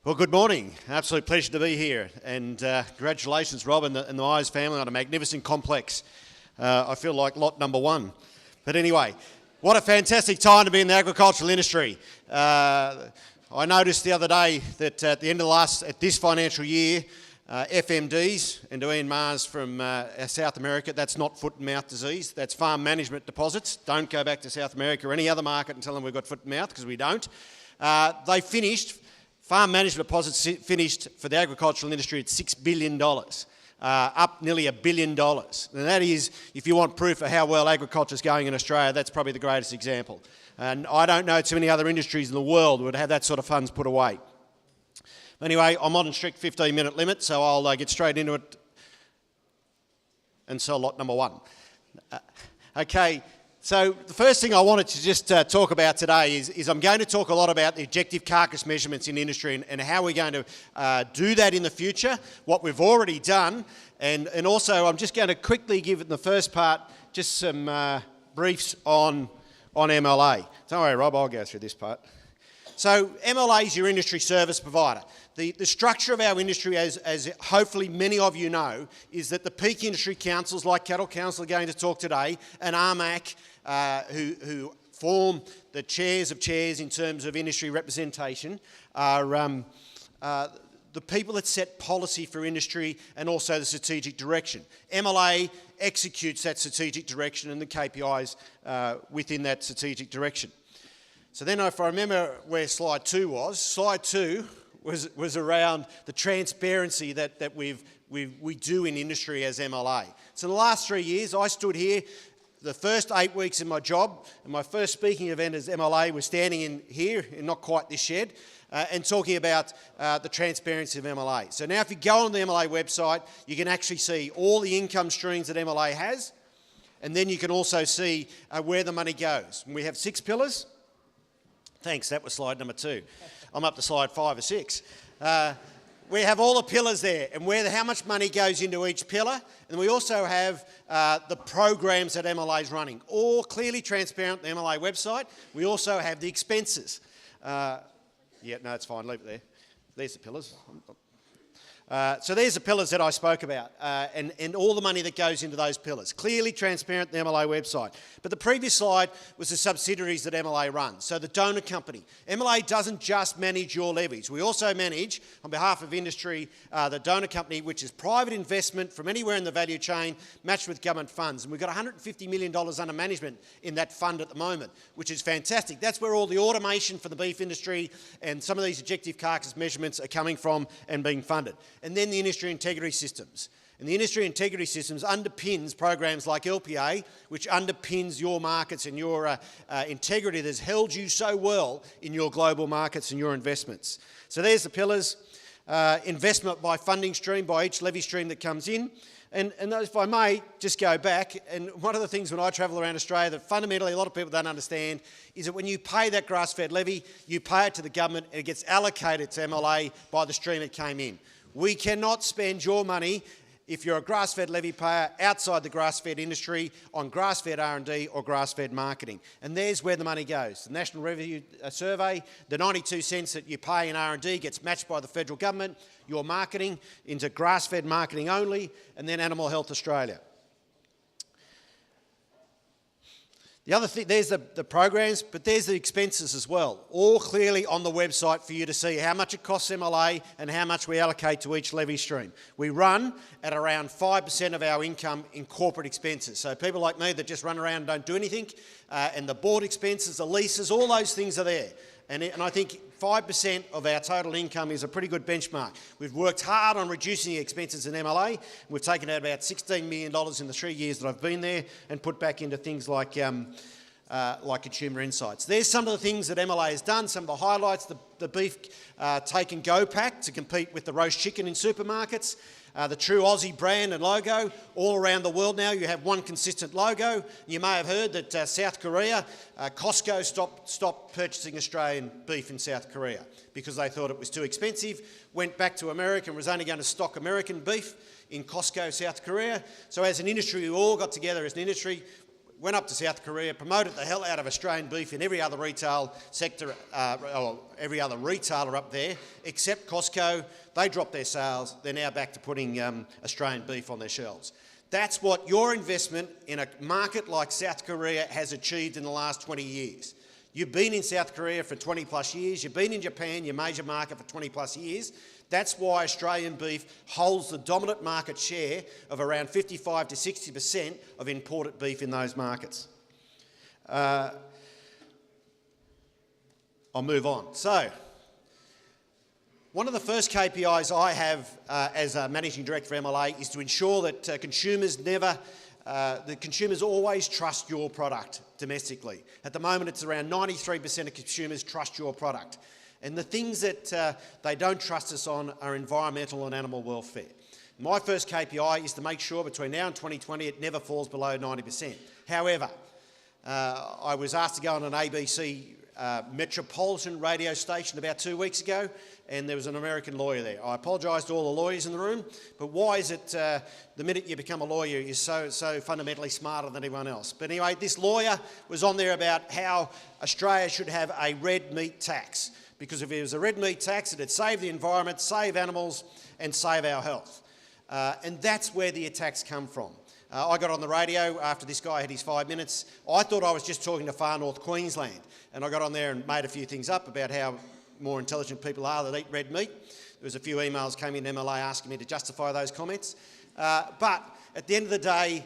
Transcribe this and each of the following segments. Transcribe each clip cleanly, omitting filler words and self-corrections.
Well, good morning. Absolute pleasure to be here, and congratulations, Rob and the Myers family on a magnificent complex. I feel like lot number one. But anyway, what a fantastic time to be in the agricultural industry. I noticed the other day that at the end of this financial year, FMDs, and to Ian Mars from South America, that's not foot and mouth disease, that's farm management deposits. Don't go back to South America or any other market and tell them we've got foot and mouth, because we don't. They finished. Farm management deposits finished for the agricultural industry at $6 billion, up nearly $1 billion. And that is, if you want proof of how well agriculture is going in Australia, that's probably the greatest example. And I don't know too many other industries in the world that would have that sort of funds put away. Anyway, I'm on a strict 15-minute limit, so I'll get straight into it and sell lot number one. Okay. So the first thing I wanted to just talk about today is I'm going to talk a lot about the objective carcass measurements in industry and how we're going to do that in the future, what we've already done, and also I'm just going to quickly give in the first part just some briefs on MLA. Don't worry, Rob, I'll go through this part. So MLA is your industry service provider. The structure of our industry, as hopefully many of you know, is that the peak industry councils like Cattle Council are going to talk today, and RMAC, who form the chairs of chairs in terms of industry representation, are the people that set policy for industry and also the strategic direction. MLA executes that strategic direction and the KPIs within that strategic direction. So then if I remember where slide 2 was, slide 2 was around the transparency that we do in industry as MLA. So in the last 3 years, I stood here, the first 8 weeks in my job, and my first speaking event as MLA was standing in here, in not quite this shed, and talking about the transparency of MLA. So now if you go on the MLA website, you can actually see all the income streams that MLA has, and then you can also see where the money goes. And we have 6 pillars. Thanks, that was slide number 2. I'm up to slide 5 or 6. We have all the pillars there and how much money goes into each pillar. And we also have the programs that MLA is running, all clearly transparent on the MLA website. We also have the expenses. Yeah, no, it's fine, leave it there. There's the pillars. So there's the pillars that I spoke about and all the money that goes into those pillars. Clearly transparent on the MLA website. But the previous slide was the subsidiaries that MLA runs. So the donor company. MLA doesn't just manage your levies. We also manage, on behalf of industry, the donor company, which is private investment from anywhere in the value chain matched with government funds. And we've got $150 million under management in that fund at the moment, which is fantastic. That's where all the automation for the beef industry and some of these objective carcass measurements are coming from and being funded. And then the industry integrity systems. And the industry integrity systems underpins programs like LPA, which underpins your markets and your integrity that has held you so well in your global markets and your investments. So there's the pillars. Investment by funding stream, by each levy stream that comes in. And if I may just go back, and one of the things when I travel around Australia that fundamentally a lot of people don't understand is that when you pay that grass-fed levy, you pay it to the government and it gets allocated to MLA by the stream it came in. We cannot spend your money, if you're a grass-fed levy payer, outside the grass-fed industry on grass-fed R&D or grass-fed marketing. And there's where the money goes. The National Revenue Survey, the 92 cents that you pay in R&D gets matched by the federal government, your marketing into grass-fed marketing only, and then Animal Health Australia. The other thing, there's the programs, but there's the expenses as well, all clearly on the website for you to see how much it costs MLA and how much we allocate to each levy stream. We run at around 5% of our income in corporate expenses. So people like me that just run around and don't do anything, and the board expenses, the leases, all those things are there. And I think 5% of our total income is a pretty good benchmark. We've worked hard on reducing the expenses in MLA. We've taken out about $16 million in the 3 years that I've been there and put back into things like consumer insights. There's some of the things that MLA has done, some of the highlights, the beef take and go pack to compete with the roast chicken in supermarkets. The true Aussie brand and logo. All around the world now you have one consistent logo. You may have heard that South Korea, Costco stopped purchasing Australian beef in South Korea because they thought it was too expensive, went back to America and was only going to stock American beef in Costco, South Korea. So as an industry, we all got together as an industry, went up to South Korea, promoted the hell out of Australian beef in every other retail sector, or every other retailer up there, except Costco. They dropped their sales. They're now back to putting Australian beef on their shelves. That's what your investment in a market like South Korea has achieved in the last 20 years. You've been in South Korea for 20 plus years. You've been in Japan, your major market, for 20 plus years. That's why Australian beef holds the dominant market share of around 55 to 60% of imported beef in those markets. I'll move on. So, one of the first KPIs I have as a Managing Director for MLA is to ensure that consumers always trust your product domestically. At the moment, it's around 93% of consumers trust your product. And the things that they don't trust us on are environmental and animal welfare. My first KPI is to make sure between now and 2020 it never falls below 90%. However, I was asked to go on an ABC metropolitan radio station about 2 weeks ago, and there was an American lawyer there. I apologise to all the lawyers in the room, but why is it the minute you become a lawyer you're so fundamentally smarter than everyone else? But anyway, this lawyer was on there about how Australia should have a red meat tax, because if it was a red meat tax, it'd save the environment, save animals, and save our health. And that's where the attacks come from. I got on the radio after this guy had his 5 minutes. I thought I was just talking to far north Queensland, and I got on there and made a few things up about how more intelligent people are that eat red meat. There was a few emails came in MLA asking me to justify those comments. But at the end of the day,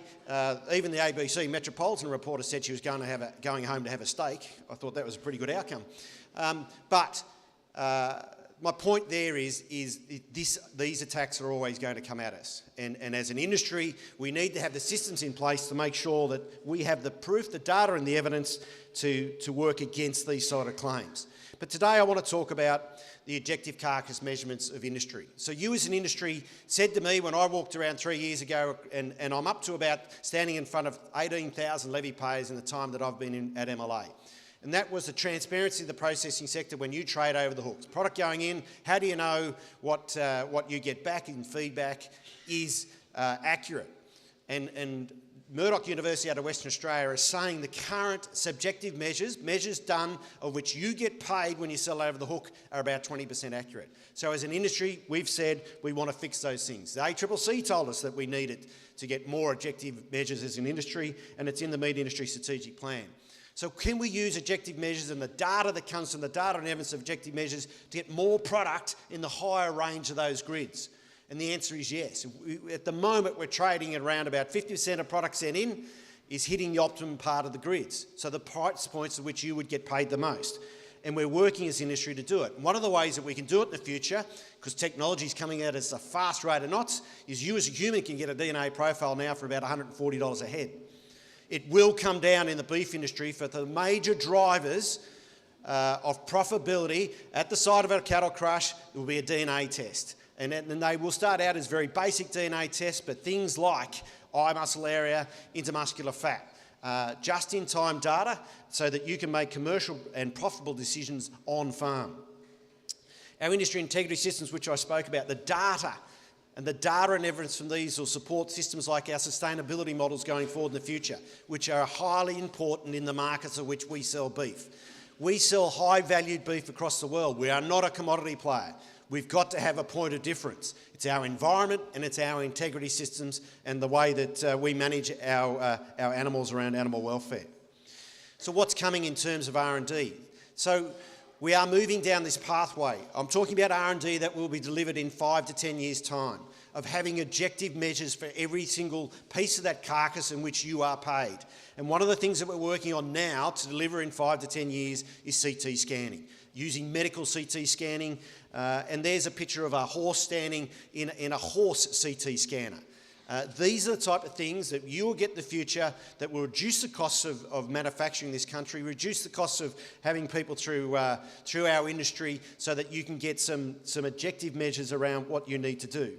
even the ABC Metropolitan reporter said she was going home to have a steak. I thought that was a pretty good outcome. But my point there is these attacks are always going to come at us. And as an industry, we need to have the systems in place to make sure that we have the proof, the data and the evidence to work against these sort of claims. But today I want to talk about the objective carcass measurements of industry. So you as an industry said to me when I walked around 3 years ago, and I'm up to about standing in front of 18,000 levy payers in the time that I've been at MLA. And that was the transparency of the processing sector when you trade over the hooks. Product going in, how do you know what you get back in feedback is accurate? And Murdoch University out of Western Australia is saying the current subjective measures done of which you get paid when you sell over the hook, are about 20% accurate. So as an industry, we've said we want to fix those things. The ACCC told us that we needed to get more objective measures as an industry, and it's in the meat industry strategic plan. So can we use objective measures and the data that comes from the data and evidence of objective measures to get more product in the higher range of those grids? And the answer is yes. At the moment, we're trading at around about 50% of product sent in is hitting the optimum part of the grids. So the price points at which you would get paid the most. And we're working as an industry to do it. And one of the ways that we can do it in the future, because technology is coming out at a fast rate of knots, is you as a human can get a DNA profile now for about $140 a head. It will come down in the beef industry for the major drivers of profitability. At the side of a cattle crush, there will be a DNA test. And they will start out as very basic DNA tests, but things like eye muscle area, intermuscular fat, just-in-time data so that you can make commercial and profitable decisions on farm. Our industry integrity systems, which I spoke about, the data and evidence from these will support systems like our sustainability models going forward in the future, which are highly important in the markets of which we sell beef. We sell high-valued beef across the world. We are not a commodity player. We've got to have a point of difference. It's our environment and it's our integrity systems and the way that we manage our animals around animal welfare. So what's coming in terms of R&D? So we are moving down this pathway. I'm talking about R&D that will be delivered in 5 to 10 years' time, of having objective measures for every single piece of that carcass in which you are paid. And one of the things that we're working on now to deliver in 5 to 10 years is CT scanning, using medical CT scanning. And there's a picture of a horse standing in a horse CT scanner. These are the type of things that you will get in the future that will reduce the costs of manufacturing in this country, reduce the costs of having people through our industry so that you can get some objective measures around what you need to do.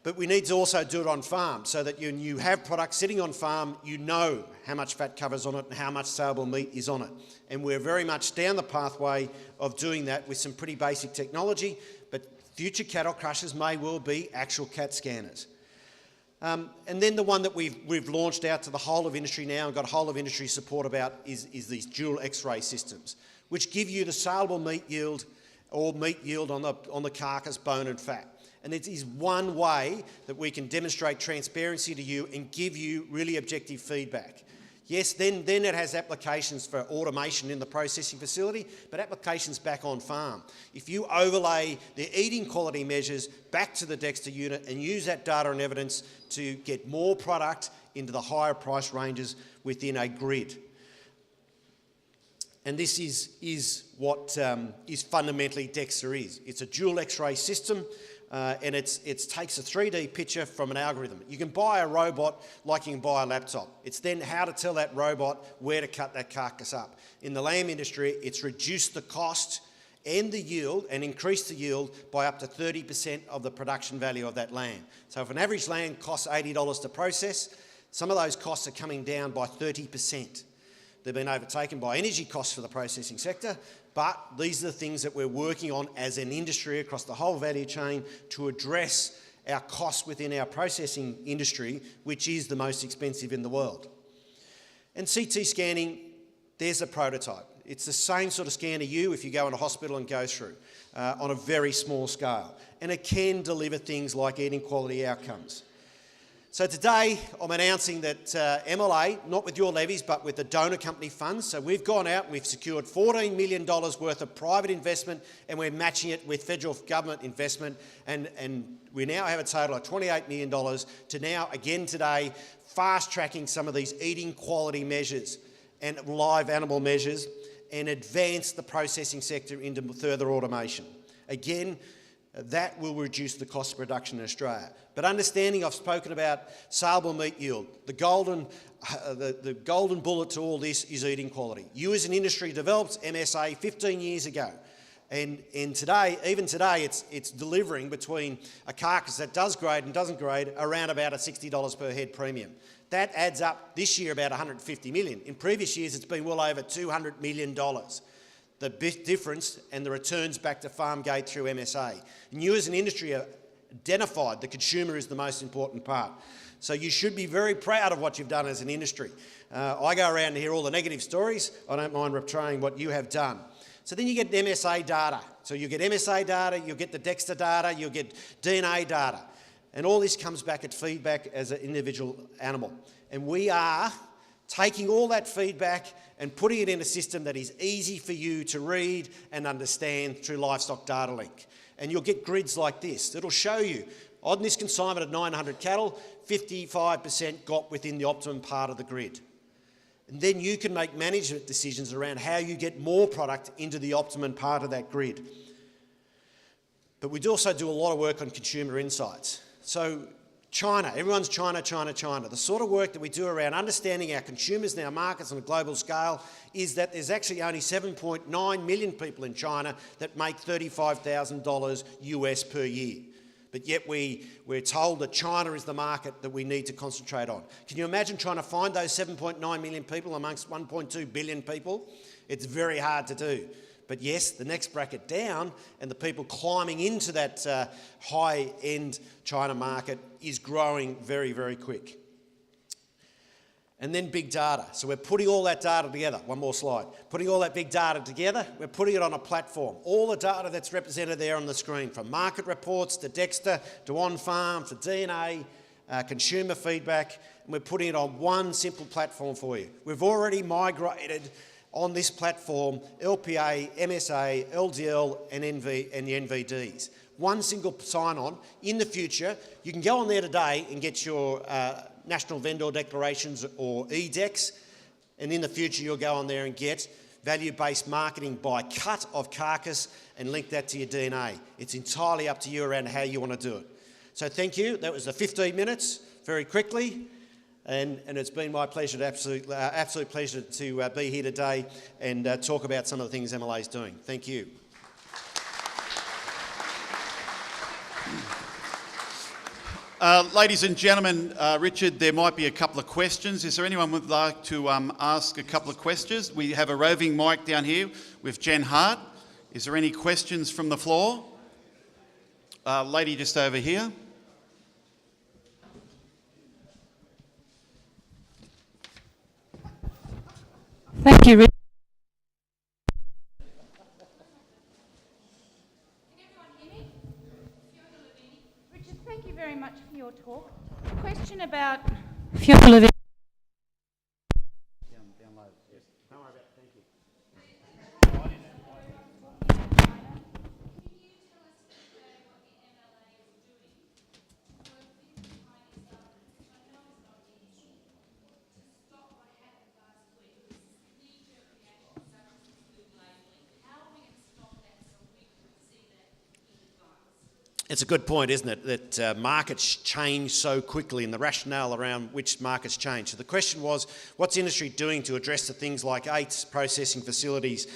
But we need to also do it on farm so that when you have products sitting on farm, you know how much fat covers on it and how much saleable meat is on it. And we're very much down the pathway of doing that with some pretty basic technology, but future cattle crushers may well be actual CAT scanners. And then the one that we've launched out to the whole of industry now and got whole of industry support about is these dual X-ray systems, which give you the saleable meat yield or meat yield on the carcass, bone and fat. And it is one way that we can demonstrate transparency to you and give you really objective feedback. Yes, then it has applications for automation in the processing facility, but applications back on farm. If you overlay the eating quality measures back to the Dexter unit and use that data and evidence to get more product into the higher price ranges within a grid. And this is what is fundamentally Dexter is. It's a dual X-ray system. And it takes a 3D picture from an algorithm. You can buy a robot like you can buy a laptop. It's then how to tell that robot where to cut that carcass up. In the lamb industry, it's reduced the cost and the yield and increased the yield by up to 30% of the production value of that lamb. So if an average lamb costs $80 to process, some of those costs are coming down by 30%. They've been overtaken by energy costs for the processing sector, but these are the things that we're working on as an industry across the whole value chain to address our costs within our processing industry, which is the most expensive in the world. And CT scanning, there's a prototype. It's the same sort of scan of you if you go in a hospital and go through on a very small scale. And it can deliver things like eating quality outcomes. So today I'm announcing that MLA, not with your levies, but with the donor company funds, so we've gone out and we've secured $14 million worth of private investment and we're matching it with federal government investment and we now have a total of $28 million to now, again today, fast-tracking some of these eating quality measures and live animal measures and advance the processing sector into further automation. Again, that will reduce the cost of production in Australia. But understanding, I've spoken about saleable meat yield. The golden bullet to all this is eating quality. You as an industry developed MSA 15 years ago. And today, even today, it's delivering between a carcass that does grade and doesn't grade around about a $60 per head premium. That adds up this year about $150 million. In previous years, it's been well over $200 million. The difference and the returns back to farm gate through MSA. And you as an industry have identified the consumer is the most important part. So you should be very proud of what you've done as an industry. I go around and hear all the negative stories. I don't mind portraying what you have done. So then you get MSA data. So you get MSA data, you'll get the Dexter data, you'll get DNA data. And all this comes back at feedback as an individual animal. And we are taking all that feedback and putting it in a system that is easy for you to read and understand through Livestock Data Link. And you'll get grids like this that'll show you, on this consignment of 900 cattle, 55% got within the optimum part of the grid. And then you can make management decisions around how you get more product into the optimum part of that grid. But we also do a lot of work on consumer insights. So China, everyone's China, China, China. The sort of work that we do around understanding our consumers and our markets on a global scale is that there's actually only 7.9 million people in China that make $35,000 US per year. But yet we're told that China is the market that we need to concentrate on. Can you imagine trying to find those 7.9 million people amongst 1.2 billion people? It's very hard to do. But yes, the next bracket down and the people climbing into that high-end China market is growing very, very quick. And then big data. So we're putting all that data together. One more slide. Putting all that big data together, we're putting it on a platform. All the data that's represented there on the screen, from market reports to Dexter, to on-farm, to DNA, consumer feedback, and we're putting it on one simple platform for you. We've already migrated on this platform LPA, MSA, LDL and NV and the NVDs. One single sign-on. In the future, you can go on there today and get your National Vendor Declarations or EDEX, and in the future you'll go on there and get value-based marketing by cut of carcass and link that to your DNA. It's entirely up to you around how you want to do it. So thank you. That was the 15 minutes, very quickly. And it's been my pleasure, absolute pleasure to be here today and talk about some of the things MLA is doing. Thank you. Ladies and gentlemen, Richard, there might be a couple of questions. Is there anyone who would like to ask a couple of questions? We have a roving mic down here with Jen Hart. Is there any questions from the floor? Lady just over here. Thank you, Richard. Can everyone hear me? Richard, thank you very much for your talk. Question about fuel efficiency. It's a good point, isn't it, that markets change so quickly and the rationale around which markets change. So the question was, what's industry doing to address the things like 8 processing facilities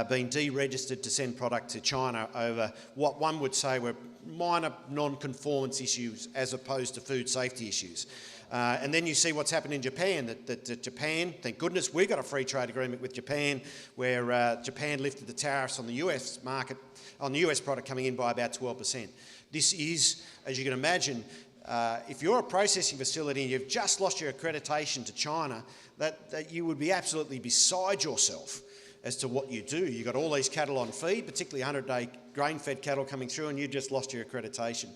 being deregistered to send product to China over what one would say were minor non-conformance issues as opposed to food safety issues. And then you see what's happened in Japan, that Japan, thank goodness we got a free trade agreement with Japan, where Japan lifted the tariffs on the US market, on the US product coming in by about 12%. This is, as you can imagine, if you're a processing facility and you've just lost your accreditation to China, that you would be absolutely beside yourself as to what you do. You've got all these cattle on feed, particularly 100-day grain-fed cattle coming through, and you just lost your accreditation.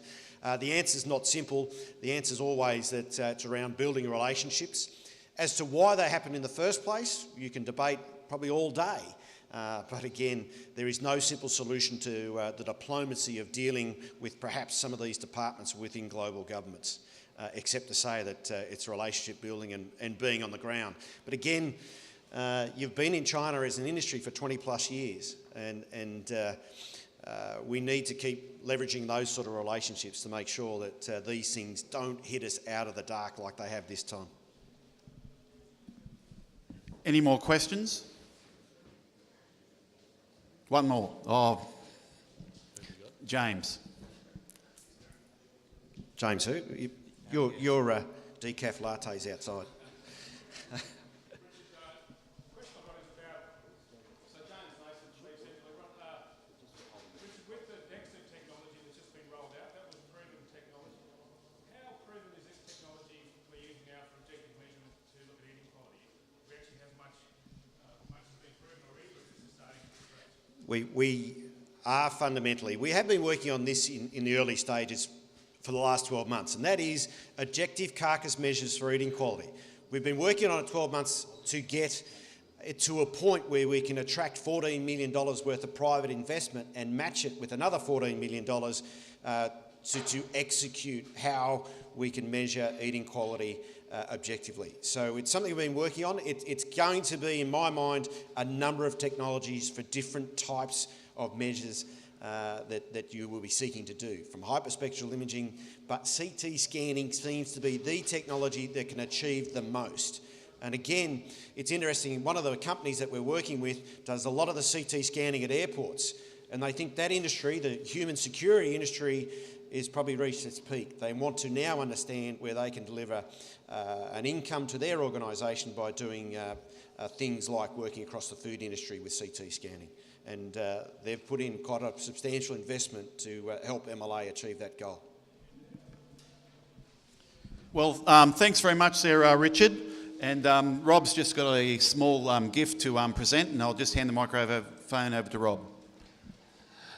The answer's not simple. The answer's always that it's around building relationships. As to why they happen in the first place, you can debate probably all day. But again, there is no simple solution to the diplomacy of dealing with perhaps some of these departments within global governments, except to say that it's relationship building and being on the ground. But again, you've been in China as an industry for 20 plus years, and we need to keep leveraging those sort of relationships to make sure that these things don't hit us out of the dark like they have this time. Any more questions? One more. Oh, James. James, who? Your decaf lattes outside. We are fundamentally, we have been working on this in the early stages for the last 12 months, and that is objective carcass measures for eating quality. We've been working on it 12 months to get it to a point where we can attract $14 million worth of private investment and match it with another $14 million to execute how we can measure eating quality objectively. So it's something we've been working on. It's going to be, in my mind, a number of technologies for different types of measures that you will be seeking to do, from hyperspectral imaging, but CT scanning seems to be the technology that can achieve the most. And again, it's interesting, one of the companies that we're working with does a lot of the CT scanning at airports, and they think that industry, the human security industry, is probably reached its peak. They want to now understand where they can deliver an income to their organisation by doing things like working across the food industry with CT scanning. And they've put in quite a substantial investment to help MLA achieve that goal. Well, thanks very much there, Richard. And Rob's just got a small gift to present, and I'll just hand the microphone over to Rob.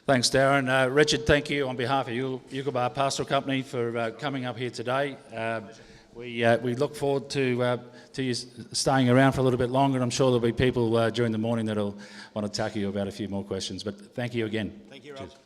Thanks, Darren. Richard, thank you on behalf of Yugobar Pastoral Company for coming up here today. We look forward to you staying around for a little bit longer, and I'm sure there'll be people during the morning that'll want to tackle you about a few more questions. But thank you again. Thank you, Rob. Cheers.